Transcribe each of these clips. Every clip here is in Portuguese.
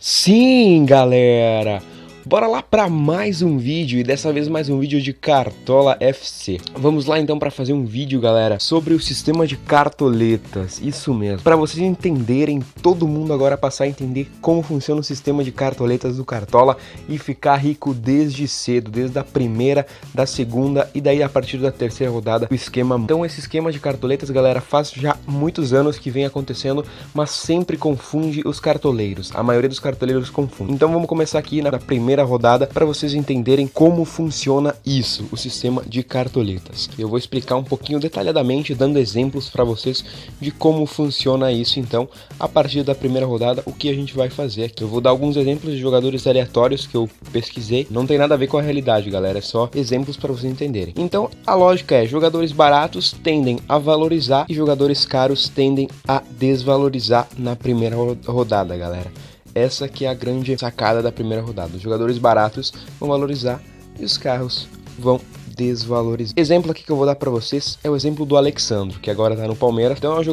Sim, galera! Bora lá para mais um vídeo, e dessa vez mais um vídeo de Cartola FC. Vamos lá então para fazer um vídeo, galera, sobre o sistema de cartoletas, isso mesmo. Para vocês entenderem, todo mundo agora passar a entender como funciona o sistema de cartoletas do Cartola e ficar rico desde cedo, desde a primeira, da segunda e daí a partir da terceira rodada o esquema. Então esse esquema de cartoletas, galera, faz já muitos anos que vem acontecendo, mas sempre confunde os cartoleiros. A maioria dos cartoleiros confunde. Então vamos começar aqui na primeira rodada para vocês entenderem como funciona isso, o sistema de cartoletas. Eu vou explicar um pouquinho detalhadamente, dando exemplos para vocês de como funciona isso. Então, a partir da primeira rodada, o que a gente vai fazer aqui? Eu vou dar alguns exemplos de jogadores aleatórios que eu pesquisei. Não tem nada a ver com a realidade, galera, é só exemplos para vocês entenderem. Então, a lógica é: jogadores baratos tendem a valorizar e jogadores caros tendem a desvalorizar na primeira rodada, galera. Essa que é a grande sacada da primeira rodada. Os jogadores baratos vão valorizar e os caros vão desvalorizar. Exemplo aqui que eu vou dar pra vocês é o exemplo do Alexandro, que agora tá no Palmeiras. Então é um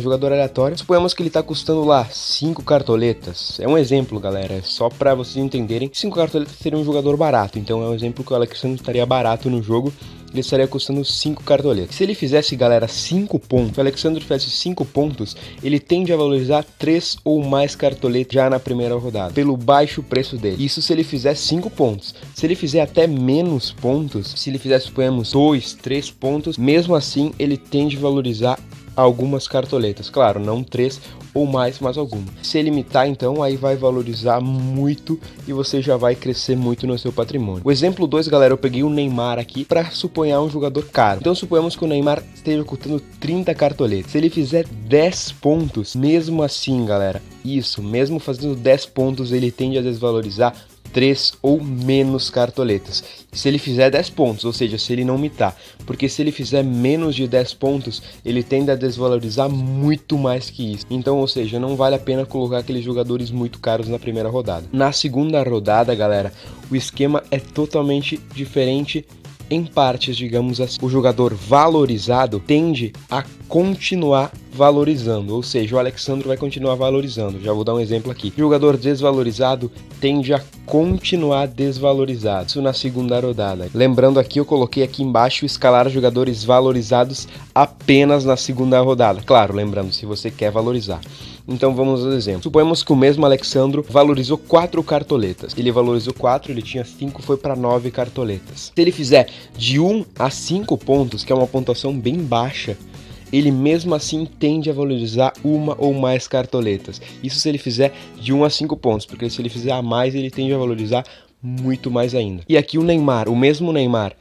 jogador aleatório. Suponhamos que ele tá custando lá 5 cartoletas. É um exemplo, galera, é só pra vocês entenderem. 5 cartoletas seria um jogador barato. Então é um exemplo que o Alexandro estaria barato no jogo. Ele estaria custando 5 cartoletas. Se ele fizesse, galera, 5 pontos, se o Alexandre fizesse 5 pontos, ele tende a valorizar 3 ou mais cartoletas já na primeira rodada, pelo baixo preço dele. Isso se ele fizer 5 pontos. Se ele fizer até menos pontos, se ele fizer, suponhamos, 2, 3 pontos, mesmo assim ele tende a valorizar algumas cartoletas, claro, não 3 ou mais, mas alguma. Se limitar, então, aí vai valorizar muito e você já vai crescer muito no seu patrimônio. O exemplo 2, galera, eu peguei o Neymar aqui para suponhar um jogador caro. Então suponhamos que o Neymar esteja custando 30 cartoletas. Se ele fizer 10 pontos, mesmo assim, galera, isso, mesmo fazendo 10 pontos, ele tende a desvalorizar 3 ou menos cartoletas. Se ele fizer 10 pontos, ou seja, se ele não mitar, porque se ele fizer menos de 10 pontos, ele tende a desvalorizar muito mais que isso. Então, ou seja, não vale a pena colocar aqueles jogadores muito caros na primeira rodada. Na segunda rodada, galera, o esquema é totalmente diferente. Em partes, digamos assim, o jogador valorizado tende a continuar valorizando, ou seja, o Alexandre vai continuar valorizando. Já vou dar um exemplo aqui. O jogador desvalorizado tende a continuar desvalorizado. Isso na segunda rodada. Lembrando aqui, eu coloquei aqui embaixo escalar jogadores valorizados apenas na segunda rodada. Claro, lembrando, se você quer valorizar. Então vamos ao exemplo. Suponhamos que o mesmo Alexandro valorizou 4 cartoletas. Ele valorizou 4, ele tinha 5, foi para 9 cartoletas. Se ele fizer de 1 a 5 pontos, que é uma pontuação bem baixa, ele mesmo assim tende a valorizar uma ou mais cartoletas. Isso se ele fizer de 1 a 5 pontos, porque se ele fizer a mais, ele tende a valorizar muito mais ainda. E aqui o Neymar, o mesmo Neymar,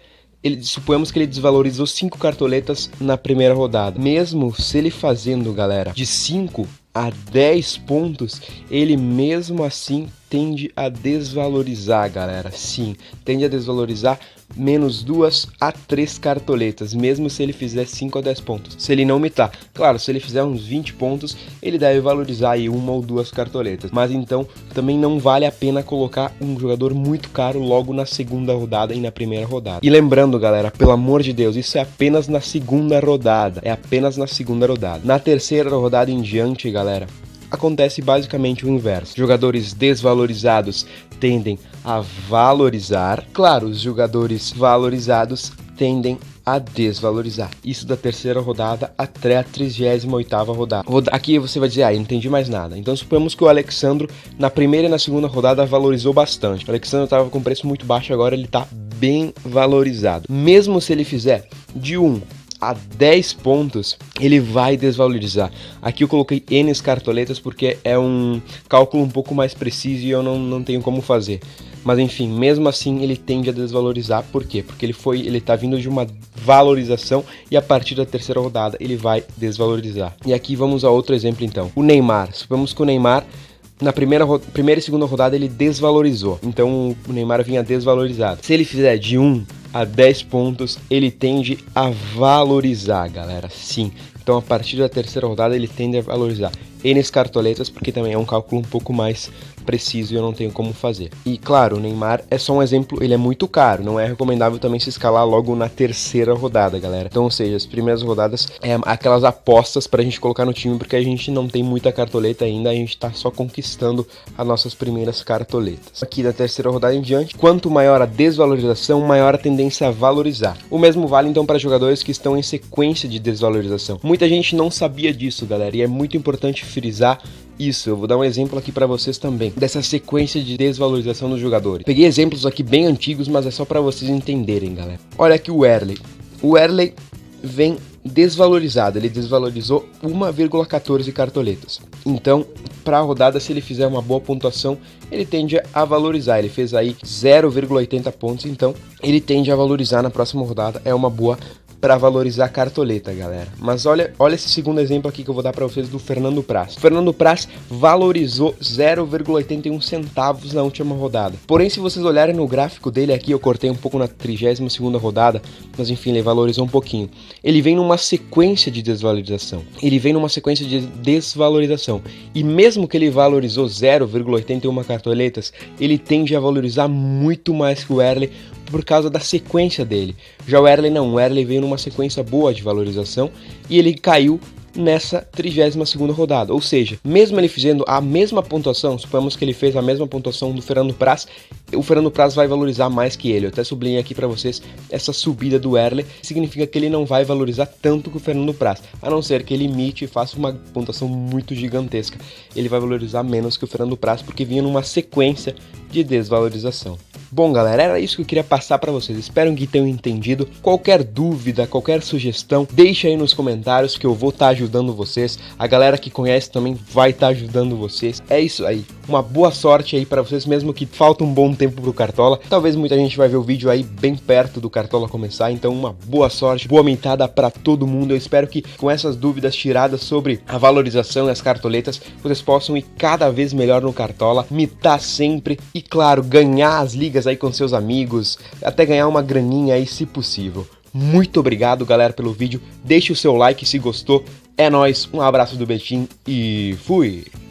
suponhamos que ele desvalorizou 5 cartoletas na primeira rodada. Mesmo se ele fazendo, galera, de 5 a 10 pontos, ele mesmo assim tende a desvalorizar, galera. Sim, tende a desvalorizar menos 2 a 3 cartoletas, mesmo se ele fizer 5 a 10 pontos. Se ele não mitar, claro, se ele fizer uns 20 pontos, ele deve valorizar aí 1 ou 2 cartoletas. Mas então, também não vale a pena colocar um jogador muito caro logo na segunda rodada e na primeira rodada. E lembrando, galera, pelo amor de Deus, isso é apenas na segunda rodada. É apenas na segunda rodada. Na terceira rodada em diante, galera, acontece basicamente o inverso. Jogadores desvalorizados tendem a valorizar. Claro, os jogadores valorizados tendem a desvalorizar. Isso da terceira rodada até a 38ª rodada. Aqui você vai dizer, eu não entendi mais nada. Então suponhamos que o Alexandro na primeira e na segunda rodada valorizou bastante. O Alexandro estava com preço muito baixo, agora ele está bem valorizado. Mesmo se ele fizer de 1 a 10 pontos, ele vai desvalorizar. Aqui eu coloquei N cartoletas porque é um cálculo um pouco mais preciso e eu não tenho como fazer. Mas enfim, mesmo assim ele tende a desvalorizar. Por quê? Porque ele tá vindo de uma valorização e a partir da terceira rodada ele vai desvalorizar. E aqui vamos a outro exemplo então. O Neymar. Suponhamos que o Neymar na primeira e segunda rodada ele desvalorizou. Então o Neymar vinha desvalorizado. Se ele fizer de 1 a 10 pontos, ele tende a valorizar, galera. Sim. Então a partir da terceira rodada ele tende a valorizar. N cartoletas, porque também é um cálculo um pouco mais preciso e eu não tenho como fazer. E claro, o Neymar é só um exemplo, ele é muito caro, não é recomendável também se escalar logo na terceira rodada, galera. Então, ou seja, as primeiras rodadas é aquelas apostas pra gente colocar no time, porque a gente não tem muita cartoleta ainda, a gente tá só conquistando as nossas primeiras cartoletas. Aqui da terceira rodada em diante, quanto maior a desvalorização, maior a tendência a valorizar. O mesmo vale então para jogadores que estão em sequência de desvalorização. Muita gente não sabia disso, galera, e é muito importante frisar isso. Eu vou dar um exemplo aqui pra vocês também, dessa sequência de desvalorização dos jogadores. Peguei exemplos aqui bem antigos, mas é só pra vocês entenderem, galera. Olha aqui o Erley. O Erley vem desvalorizado, ele desvalorizou 1,14 cartoletas. Então, para a rodada, se ele fizer uma boa pontuação, ele tende a valorizar. Ele fez aí 0,80 pontos, então ele tende a valorizar na próxima rodada. É uma boa para valorizar a cartoleta, galera. Mas olha esse segundo exemplo aqui que eu vou dar para vocês do Fernando Praz. O Fernando Praz valorizou 0,81 centavos na última rodada. Porém, se vocês olharem no gráfico dele aqui, eu cortei um pouco na 32ª rodada, mas enfim, ele valorizou um pouquinho. Ele vem numa sequência de desvalorização. E mesmo que ele valorizou 0,81 cartoletas, ele tende a valorizar muito mais que o Erley por causa da sequência dele. Já o Erley não, o Erley veio numa sequência boa de valorização e ele caiu nessa 32ª rodada, ou seja, mesmo ele fazendo a mesma pontuação, suponhamos que ele fez a mesma pontuação do Fernando Praz, o Fernando Praz vai valorizar mais que ele. Eu até sublinhei aqui para vocês essa subida do Erley, significa que ele não vai valorizar tanto que o Fernando Praz, a não ser que ele imite e faça uma pontuação muito gigantesca. Ele vai valorizar menos que o Fernando Praz, porque vinha numa sequência de desvalorização. Bom, galera, era isso que eu queria passar para vocês. Espero que tenham entendido. Qualquer dúvida, qualquer sugestão, deixa aí nos comentários que eu vou estar ajudando vocês. A galera que conhece também vai estar ajudando vocês. É isso aí. Uma boa sorte aí para vocês, mesmo que falta um bom tempo pro Cartola. Talvez muita gente vai ver o vídeo aí bem perto do Cartola começar. Então, uma boa sorte, boa mentada para todo mundo. Eu espero que com essas dúvidas tiradas sobre a valorização e as cartoletas, vocês possam ir cada vez melhor no Cartola, mitar sempre e, claro, ganhar as ligas aí com seus amigos, até ganhar uma graninha aí se possível. Muito obrigado, galera, pelo vídeo. Deixe o seu like se gostou. É nóis, um abraço do Betim e fui!